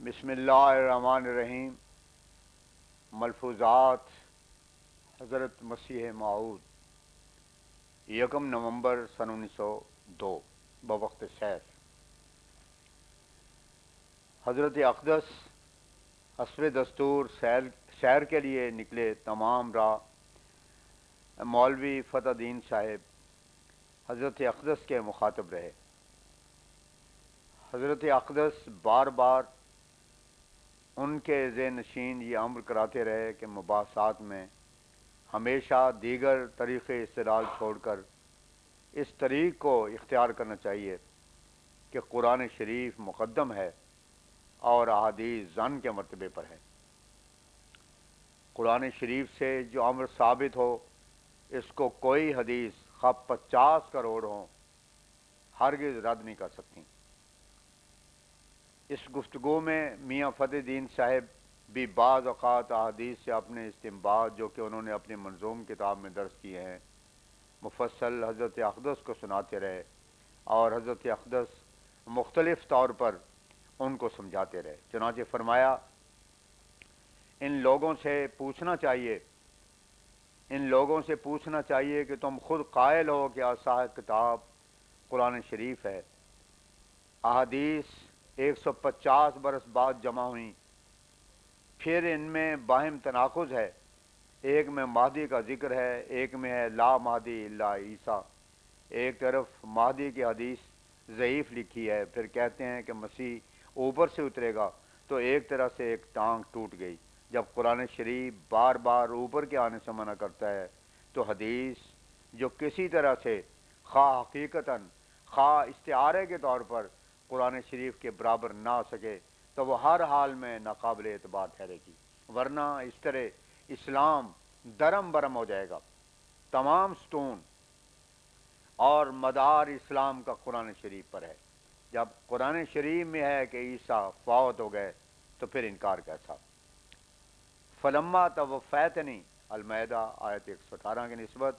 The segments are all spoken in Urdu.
بسم اللہ الرحمن الرحیم۔ ملفوظات حضرت مسیح موعود، 1 نومبر سن 1902 بوقت سیر۔ حضرت اقدس حسب دستور سیر کے لیے نکلے۔ تمام راہ مولوی فتح دین صاحب حضرت اقدس کے مخاطب رہے۔ حضرت اقدس بار بار ان کے ذہن نشین یہ امر کراتے رہے کہ مباحثات میں ہمیشہ دیگر طریق استدلال چھوڑ کر اس طریق کو اختیار کرنا چاہیے کہ قرآن شریف مقدم ہے اور احادیث ظن کے مرتبے پر ہے۔ قرآن شریف سے جو امر ثابت ہو اس کو کوئی حدیث خواہ 50 کروڑ ہوں ہرگز رد نہیں کر سکتی۔ اس گفتگو میں میاں فتح دین صاحب بھی بعض اوقات احادیث سے اپنے استنباط جو کہ انہوں نے اپنی منظوم کتاب میں درج کیے ہیں مفصل حضرت اقدس کو سناتے رہے، اور حضرت اقدس مختلف طور پر ان کو سمجھاتے رہے۔ چنانچہ فرمایا، ان لوگوں سے پوچھنا چاہیے کہ تم خود قائل ہو کہ صاحب کتاب قرآن شریف ہے۔ احادیث 150 برس بعد جمع ہوئیں، پھر ان میں باہم تناقض ہے۔ ایک میں مہدی کا ذکر ہے، ایک میں ہے لا مہدی الا عیسیٰ۔ ایک طرف مہدی کی حدیث ضعیف لکھی ہے، پھر کہتے ہیں کہ مسیح اوپر سے اترے گا، تو ایک طرح سے ایک ٹانگ ٹوٹ گئی۔ جب قرآن شریف بار بار اوپر کے آنے سے منع کرتا ہے تو حدیث جو کسی طرح سے خواہ حقیقتاً خواہ استعارے کے طور پر قرآن شریف کے برابر نہ آ سکے تو وہ ہر حال میں ناقابل اعتبار ٹھہرے گی، ورنہ اس طرح اسلام درم برم ہو جائے گا۔ تمام ستون اور مدار اسلام کا قرآن شریف پر ہے۔ جب قرآن شریف میں ہے کہ عیسیٰ فوت ہو گئے تو پھر انکار کیسا؟ فلما توفیتنی المائدہ آیت 118 کی نسبت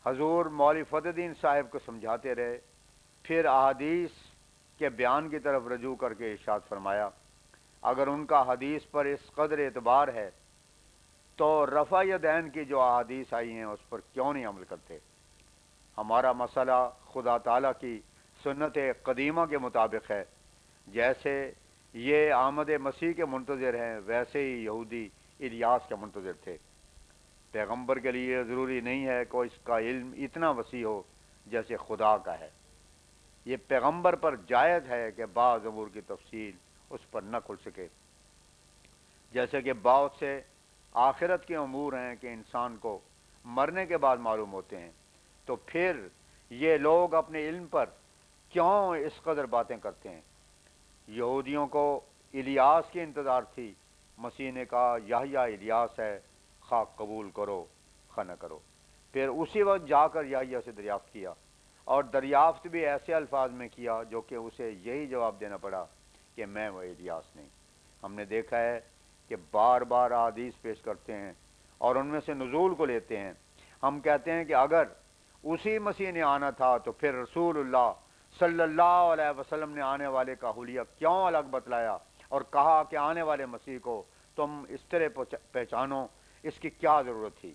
حضور مولوی فتح دین صاحب کو سمجھاتے رہے، پھر احادیث کے بیان کی طرف رجوع کر کے ارشاد فرمایا، اگر ان کا حدیث پر اس قدر اعتبار ہے تو رفع یدین کی جو احادیث آئی ہیں اس پر کیوں نہیں عمل کرتے؟ ہمارا مسئلہ خدا تعالیٰ کی سنت قدیمہ کے مطابق ہے۔ جیسے یہ آمد مسیح کے منتظر ہیں، ویسے ہی یہودی الیاس کے منتظر تھے۔ پیغمبر کے لیے ضروری نہیں ہے کہ اس کا علم اتنا وسیع ہو جیسے خدا کا ہے۔ یہ پیغمبر پر جائز ہے کہ بعض امور کی تفصیل اس پر نہ کھل سکے، جیسے کہ بہت سے آخرت کے امور ہیں کہ انسان کو مرنے کے بعد معلوم ہوتے ہیں، تو پھر یہ لوگ اپنے علم پر کیوں اس قدر باتیں کرتے ہیں؟ یہودیوں کو الیاس کی انتظار تھی، مسیح نے کہا یحییٰ الیاس ہے، خواہ قبول کرو خواہ نہ کرو۔ پھر اسی وقت جا کر یحییٰ سے دریافت کیا، اور دریافت بھی ایسے الفاظ میں کیا جو کہ اسے یہی جواب دینا پڑا کہ میں وہ الیاس نہیں۔ ہم نے دیکھا ہے کہ بار بار احادیث پیش کرتے ہیں اور ان میں سے نزول کو لیتے ہیں۔ ہم کہتے ہیں کہ اگر اسی مسیح نے آنا تھا تو پھر رسول اللہ صلی اللہ علیہ وسلم نے آنے والے کا حلیہ کیوں الگ بتلایا اور کہا کہ آنے والے مسیح کو تم اس طرح پہچانو، اس کی کیا ضرورت تھی؟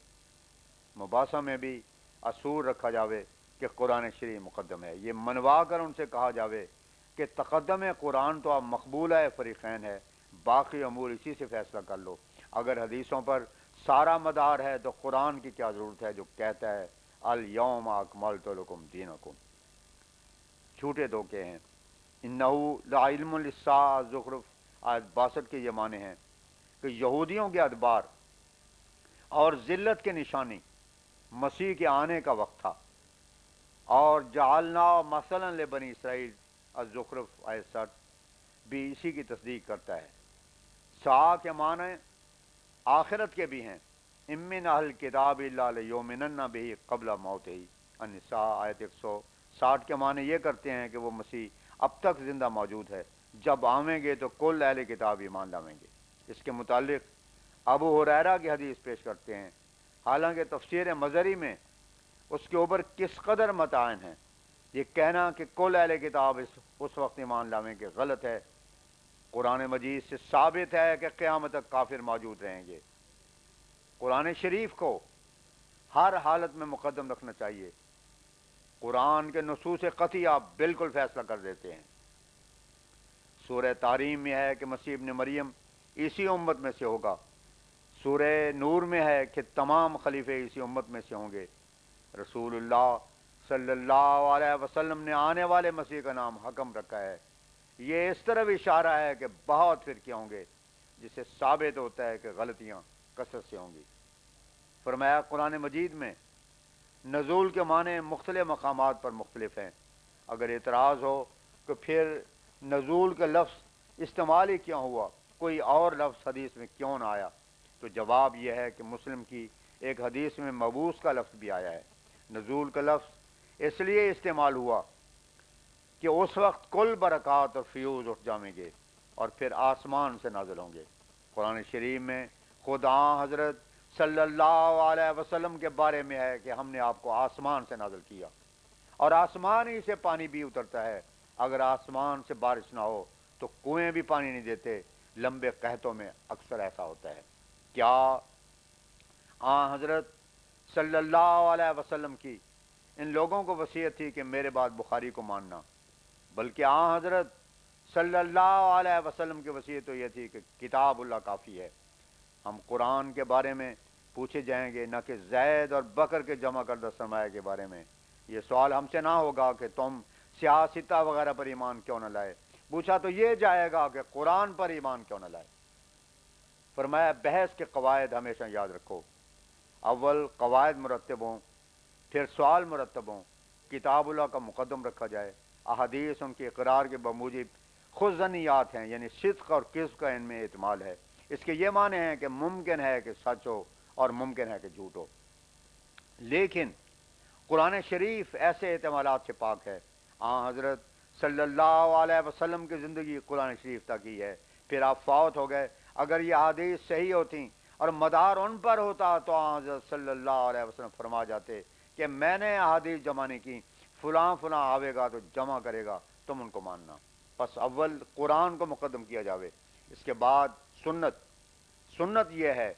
مباحثہ میں بھی اصول رکھا جاوے کہ قرآن شریف مقدم ہے، یہ منوا کر ان سے کہا جاوے کہ تقدم قرآن تو اب مقبول ہے، فریقین ہے، باقی امور اسی سے فیصلہ کر لو۔ اگر حدیثوں پر سارا مدار ہے تو قرآن کی کیا ضرورت ہے جو کہتا ہے الیوم اکملت لکم دینکم؟ چھوٹے دھوکے ہیں۔ انہو لعلم للساعۃ زخرف آیت 62 کے یہ معنی ہیں کہ یہودیوں کے ادبار اور ذلت کے نشانی مسیح کے آنے کا وقت تھا، اور جعلنا مثلا لبنی اسرائیل الزخرف آیت 60 بھی اسی کی تصدیق کرتا ہے۔ ساعہ کے معنی آخرت کے بھی ہیں، ام من اہل الکتاب الا لیؤمنن بہ قبل موتہ، النساء آیت 160 کے معنی یہ کرتے ہیں کہ وہ مسیح اب تک زندہ موجود ہے، جب آویں گے تو کل اہل کتاب ایمان لاویں گے۔ اس کے متعلق ابو ہریرہ کی حدیث پیش کرتے ہیں، حالانکہ تفسیر مظہری میں اس کے اوپر کس قدر متعین ہے۔ یہ کہنا کہ کل اہل کتاب اس وقت ایمان لاویں گے غلط ہے۔ قرآن مجید سے ثابت ہے کہ قیامت تک کافر موجود رہیں گے۔ قرآن شریف کو ہر حالت میں مقدم رکھنا چاہیے۔ قرآن کے نصوص قطعیہ بالکل فیصلہ کر دیتے ہیں۔ سورہ تحریم میں ہے کہ مسیح ابن مریم اسی امت میں سے ہوگا۔ سورہ نور میں ہے کہ تمام خلیفے اسی امت میں سے ہوں گے۔ رسول اللہ صلی اللہ علیہ وسلم نے آنے والے مسیح کا نام حکم رکھا ہے۔ یہ اس طرف اشارہ ہے کہ بہت فرقے ہوں گے، جس سے ثابت ہوتا ہے کہ غلطیاں کثرت سے ہوں گی۔ فرمایا قرآن مجید میں نزول کے معنی مختلف مقامات پر مختلف ہیں۔ اگر اعتراض ہو کہ پھر نزول کا لفظ استعمال ہی کیوں ہوا، کوئی اور لفظ حدیث میں کیوں نہ آیا، تو جواب یہ ہے کہ مسلم کی ایک حدیث میں مبعوث کا لفظ بھی آیا ہے۔ نزول کا لفظ اس لیے استعمال ہوا کہ اس وقت کل برکات اور فیوز اٹھ جائیں گے اور پھر آسمان سے نازل ہوں گے۔ قرآن شریف میں خدا حضرت صلی اللہ علیہ وسلم کے بارے میں ہے کہ ہم نے آپ کو آسمان سے نازل کیا، اور آسمان ہی سے پانی بھی اترتا ہے۔ اگر آسمان سے بارش نہ ہو تو کنویں بھی پانی نہیں دیتے۔ لمبے قحطوں میں اکثر ایسا ہوتا ہے۔ کیا حضرت صلی اللہ علیہ وسلم کی ان لوگوں کو وصیت تھی کہ میرے بعد بخاری کو ماننا، بلکہ حضرت صلی اللہ علیہ وسلم کی وصیت تو یہ تھی کہ کتاب اللہ کافی ہے۔ ہم قرآن کے بارے میں پوچھے جائیں گے، نہ کہ زید اور بکر کے جمع کردہ سرمایہ کے بارے میں۔ یہ سوال ہم سے نہ ہوگا کہ تم سیاستہ وغیرہ پر ایمان کیوں نہ لائے، پوچھا تو یہ جائے گا کہ قرآن پر ایمان کیوں نہ لائے۔ فرمایا بحث کے قواعد ہمیشہ یاد رکھو۔ اول قواعد مرتب ہوں، پھر سوال مرتب ہوں، کتاب اللہ کا مقدم رکھا جائے، احادیث ان کے اقرار کے بموجب خود ظنیات ہیں، یعنی صدق اور کذب کا ان میں احتمال ہے۔ اس کے یہ معنی ہیں کہ ممکن ہے کہ سچ ہو اور ممکن ہے کہ جھوٹ ہو، لیکن قرآن شریف ایسے احتمالات سے پاک ہے۔ حضرت صلی اللہ علیہ وسلم کی زندگی قرآن شریف تک ہی ہے، پھر آپ فوت ہو گئے۔ اگر یہ حدیث صحیح ہوتی اور مدار ان پر ہوتا تو حضرت صلی اللہ علیہ وسلم فرما جاتے کہ میں نے حدیث جمع نہیں کی، فلاں فلاں آوے گا تو جمع کرے گا، تم ان کو ماننا۔ پس اول قرآن کو مقدم کیا جاوے، اس کے بعد سنت یہ ہے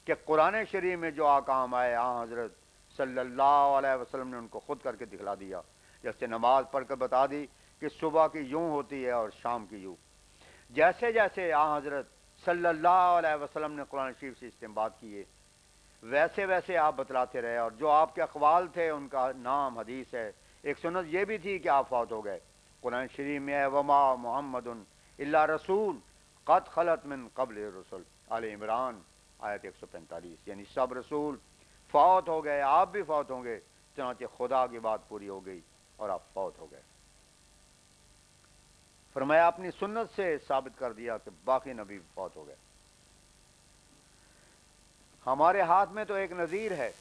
کہ قرآن شریف میں جو احکام آئے حضرت صلی اللہ علیہ وسلم نے ان کو خود کر کے دکھلا دیا۔ جیسے نماز پڑھ کر بتا دی کہ صبح کی یوں ہوتی ہے اور شام کی یوں۔ جیسے جیسے حضرت صلی اللہ علیہ وسلم نے قرآن شریف سے استنباط کیے، ویسے ویسے آپ بتلاتے رہے، اور جو آپ کے اقوال تھے ان کا نام حدیث ہے۔ ایک سنت یہ بھی تھی کہ آپ فوت ہو گئے۔ قرآن شریف میں ہے وما محمد الا رسول قد خلت من قبل الرسل، آل عمران آیت 145، یعنی سب رسول فوت ہو گئے، آپ بھی فوت ہوں گے، چنانچہ خدا کی بات پوری ہو گئی اور آپ فوت ہو گئے۔ فرمایا اپنی سنت سے ثابت کر دیا کہ باقی نبی فوت ہو گئے۔ ہمارے ہاتھ میں تو ایک نظیر ہے۔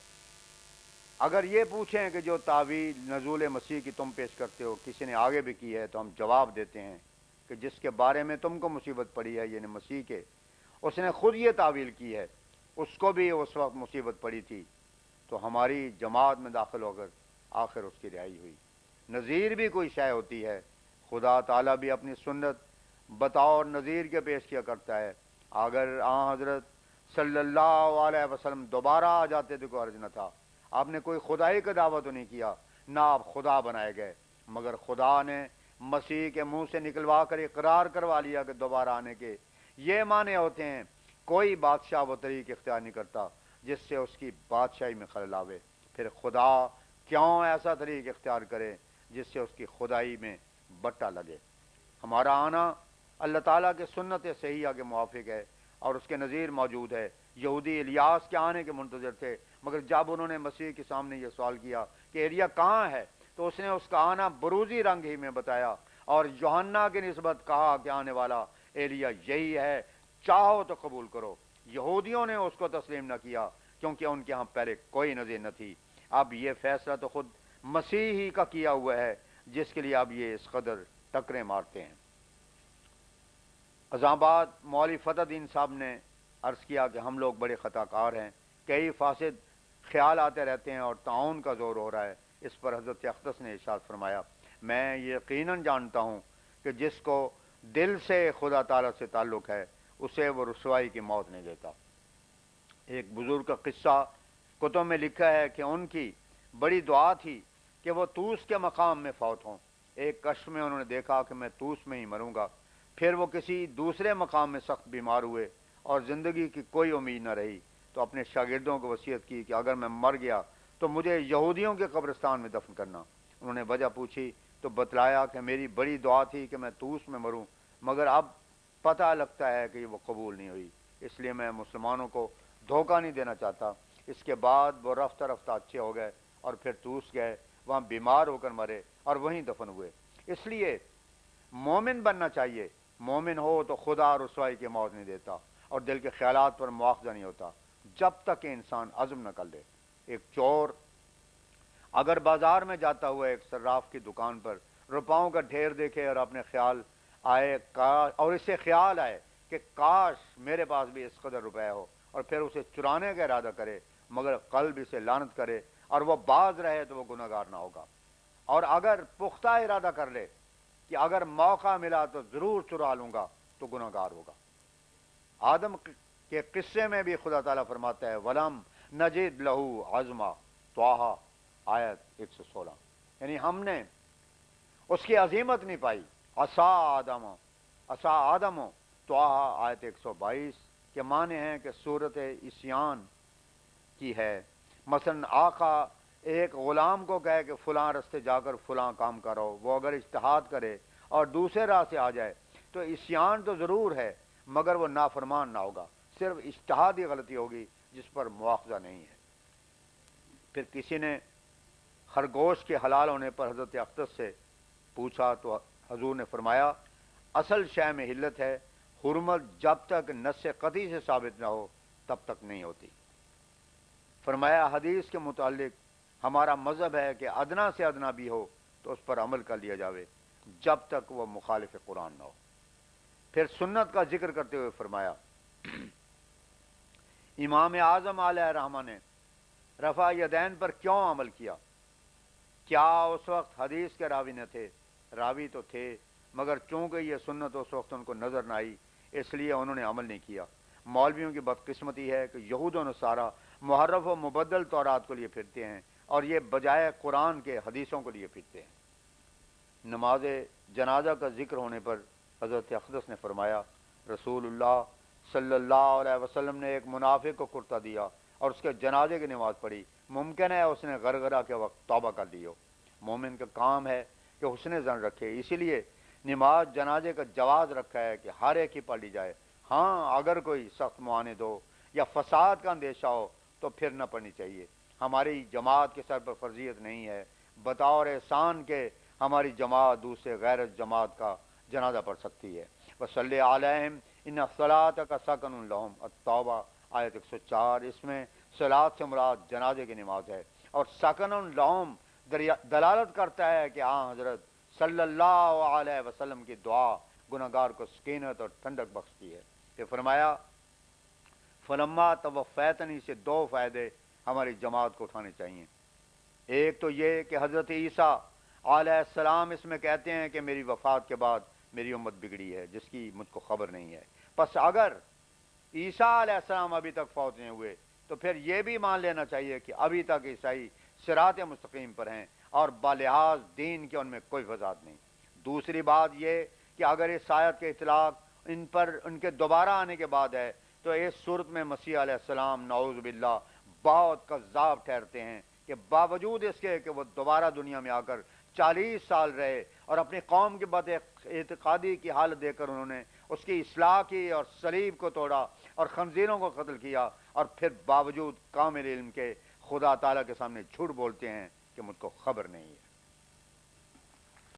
اگر یہ پوچھیں کہ جو تعویل نزول مسیح کی تم پیش کرتے ہو کسی نے آگے بھی کی ہے، تو ہم جواب دیتے ہیں کہ جس کے بارے میں تم کو مصیبت پڑی ہے، یعنی مسیح کے، اس نے خود یہ تعویل کی ہے، اس کو بھی اس وقت مصیبت پڑی تھی، تو ہماری جماعت میں داخل ہو کر آخر اس کی رہائی ہوئی۔ نظیر بھی کوئی شے ہوتی ہے، خدا تعالیٰ بھی اپنی سنت بطور نظیر کے پیش کیا کرتا ہے۔ اگر حضرت صلی اللہ علیہ وسلم دوبارہ آ جاتے تو کوئی عرض نہ تھا۔ آپ نے کوئی خدائی کا دعویٰ تو نہیں کیا، نہ آپ خدا بنائے گئے، مگر خدا نے مسیح کے منہ سے نکلوا کر اقرار کروا لیا کہ دوبارہ آنے کے یہ معنی ہوتے ہیں کوئی بادشاہ وہ طریق اختیار نہیں کرتا جس سے اس کی بادشاہی میں خلل آوے۔ پھر خدا کیوں ایسا طریق اختیار کرے جس سے اس کی خدائی میں بٹا لگے؟ ہمارا آنا اللہ تعالیٰ کے سنت صحیحہ کے موافق ہے اور اس کے نظیر موجود ہے۔ یہودی الیاس کے آنے کے منتظر تھے، مگر جب انہوں نے مسیح کے سامنے یہ سوال کیا کہ ایلیا کہاں ہے، تو اس نے اس کا آنا بروزی رنگ ہی میں بتایا، اور یوحنا کی نسبت کہا کہ آنے والا ایلیا یہی ہے، چاہو تو قبول کرو۔ یہودیوں نے اس کو تسلیم نہ کیا کیونکہ ان کے ہاں پہلے کوئی نظیر نہ تھی۔ اب یہ فیصلہ تو خود مسیح ہی کا کیا ہوا ہے، جس کے لیے اب یہ اس قدر ٹکریں مارتے ہیں۔ اسلام آباد مولوی فتح الدین صاحب نے عرض کیا کہ ہم لوگ بڑے خطا کار ہیں، کئی فاسد خیال آتے رہتے ہیں اور تعاون کا زور ہو رہا ہے۔ اس پر حضرت اقدس نے ارشاد فرمایا، میں یقیناً جانتا ہوں کہ جس کو دل سے خدا تعالیٰ سے تعلق ہے اسے وہ رسوائی کی موت نہیں دیتا۔ ایک بزرگ کا قصہ کتب میں لکھا ہے کہ ان کی بڑی دعا تھی کہ وہ طوس کے مقام میں فوت ہوں۔ ایک کشف میں انہوں نے دیکھا کہ میں طوس میں ہی مروں گا۔ پھر وہ کسی دوسرے مقام میں سخت بیمار ہوئے اور زندگی کی کوئی امید نہ رہی، تو اپنے شاگردوں کو وصیت کی کہ اگر میں مر گیا تو مجھے یہودیوں کے قبرستان میں دفن کرنا۔ انہوں نے وجہ پوچھی تو بتلایا کہ میری بڑی دعا تھی کہ میں طوس میں مروں، مگر اب پتہ لگتا ہے کہ وہ قبول نہیں ہوئی، اس لیے میں مسلمانوں کو دھوکہ نہیں دینا چاہتا۔ اس کے بعد وہ رفتہ رفتہ اچھے ہو گئے اور پھر طوس گئے، وہاں بیمار ہو کر مرے اور وہیں دفن ہوئے۔ اس لیے مومن بننا چاہیے۔ مومن ہو تو خدا رسوائی کی موت نہیں دیتا اور دل کے خیالات پر مواخذہ نہیں ہوتا جب تک کہ انسان عزم نہ کر لے۔ ایک چور اگر بازار میں جاتا ہوا ایک صراف کی دکان پر روپاؤں کا ڈھیر دیکھے اور اپنے خیال آئے اور اسے خیال آئے کہ کاش میرے پاس بھی اس قدر روپے ہو، اور پھر اسے چرانے کا ارادہ کرے مگر قلب اسے لعنت کرے اور وہ باز رہے تو وہ گناہگار نہ ہوگا۔ اور اگر پختہ ارادہ کر لے کہ اگر موقع ملا تو ضرور چرا لوں گا تو گناہگار ہوگا۔ آدم کے قصے میں بھی خدا تعالیٰ فرماتا ہے وَلَمْ نَجِدْ لَهُ عَزْمًا، طٰہٰ آیت 116، یعنی ہم نے اس کی عظیمت نہیں پائی۔ عصا آدم طٰہٰ آیت 122 کے معنی ہیں کہ صورت عصیان کی ہے۔ مثلا آقا ایک غلام کو کہے کہ فلاں رستے جا کر فلاں کام کرو، وہ اگر اجتہاد کرے اور دوسرے راہ سے آ جائے تو عصیان تو ضرور ہے مگر وہ نافرمان نہ ہوگا، صرف اجتہادی غلطی ہوگی جس پر مواخذہ نہیں ہے۔ پھر کسی نے خرگوش کے حلال ہونے پر حضرت اقدس سے پوچھا تو حضور نے فرمایا اصل شے میں حلت ہے، حرمت جب تک نص قطعی سے ثابت نہ ہو تب تک نہیں ہوتی۔ فرمایا حدیث کے متعلق ہمارا مذہب ہے کہ ادنا سے ادنا بھی ہو تو اس پر عمل کر لیا جاوے جب تک وہ مخالف قرآن نہ ہو۔ پھر سنت کا ذکر کرتے ہوئے فرمایا امام اعظم علیہ رحمہ نے رفع یدین پر کیوں عمل کیا؟ کیا اس وقت حدیث کے راوی نہ تھے؟ راوی تو تھے مگر چونکہ یہ سنت اس وقت ان کو نظر نہ آئی اس لیے انہوں نے عمل نہیں کیا۔ مولویوں کی بدقسمتی ہے کہ یہود و نصارہ محرف و مبدل تورات کو لیے پھرتے ہیں اور یہ بجائے قرآن کے حدیثوں کو لیے پھرتے ہیں۔ نماز جنازہ کا ذکر ہونے پر حضرت اقدس نے فرمایا رسول اللہ صلی اللہ علیہ وسلم نے ایک منافق کو کرتا دیا اور اس کے جنازے کی نماز پڑھی، ممکن ہے اس نے غرغرہ کے وقت توبہ کر لی ہو۔ مومن کا کام ہے کہ حسن ظن رکھے، اسی لیے نماز جنازے کا جواز رکھا ہے کہ ہر ایک ہی پڑھ لی جائے۔ ہاں اگر کوئی سخت معاند ہو یا فساد کا اندیشہ ہو تو پھر نہ پڑھنی چاہیے۔ ہماری جماعت کے سر پر فرضیت نہیں ہے بطور احسان کے ہماری جماعت دوسرے غیر جماعت کا جنازہ پڑھ سکتی ہے۔ وصلی علیہم ان الصلاۃ کا سکن لہم، التوبہ آیت 104۔ اس میں صلاۃ سے مراد جنازے کی نماز ہے، اور سکن لہم دلالت کرتا ہے کہ حضرت صلی اللہ علیہ وسلم کی دعا گناہگار کو سکینت اور ٹھنڈک بخشتی ہے۔ کہ فرمایا فلما توفیتنی سے دو فائدے ہماری جماعت کو اٹھانے چاہیے۔ ایک تو یہ کہ حضرت عیسیٰ علیہ السلام اس میں کہتے ہیں کہ میری وفات کے بعد میری امت بگڑی ہے جس کی مجھ کو خبر نہیں ہے۔ پس اگر عیسیٰ علیہ السلام ابھی تک فوت نہیں ہوئے تو پھر یہ بھی مان لینا چاہیے کہ ابھی تک عیسائی صراط مستقیم پر ہیں اور بالحاظ دین کے ان میں کوئی فساد نہیں۔ دوسری بات یہ کہ اگر اس آیت کے اطلاق ان پر ان کے دوبارہ آنے کے بعد ہے تو اس صورت میں مسیح علیہ السلام نعوذ باللہ بہت کذاب ٹھہرتے ہیں کہ باوجود اس کے کہ وہ دوبارہ دنیا میں آ کر 40 سال رہے اور اپنی قوم کے بد اعتقادی کی حالت دے کر انہوں نے اس کی اصلاح کی اور صلیب کو توڑا اور خنزیروں کو قتل کیا، اور پھر باوجود کامل علم کے خدا تعالیٰ کے سامنے جھوٹ بولتے ہیں کہ مجھ کو خبر نہیں ہے۔